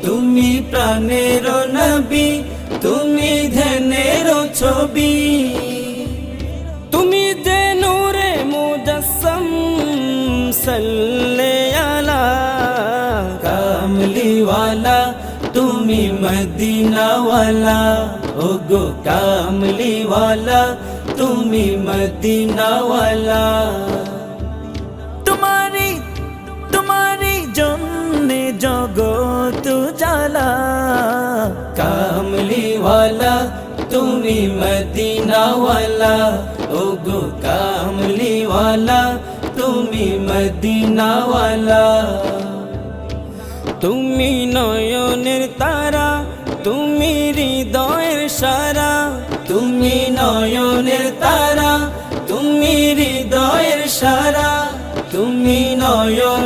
তুমি প্রাণের নবী, তুমি ধ্যানের ছবি, তুমি যে নূরে মুজাসসাম সাল্লে আলা কামলিওয়ালা, তুমি মদিনাওয়ালা, ওগো কামলিওয়ালা, তুমি মদিনাওয়ালা। তোমারি জন্যে জগৎ জ্বালা, কামলিওয়ালা, তুমি মদিনাওয়ালা, ওগো কামলিওয়ালা, তুমি মদিনাওয়ালা। তুমি নয়নের তারা, তুমি হৃদয়ের সারা, তুমি নয়নের তারা, তুমি হৃদয়ের সারা, তুমি নয়ন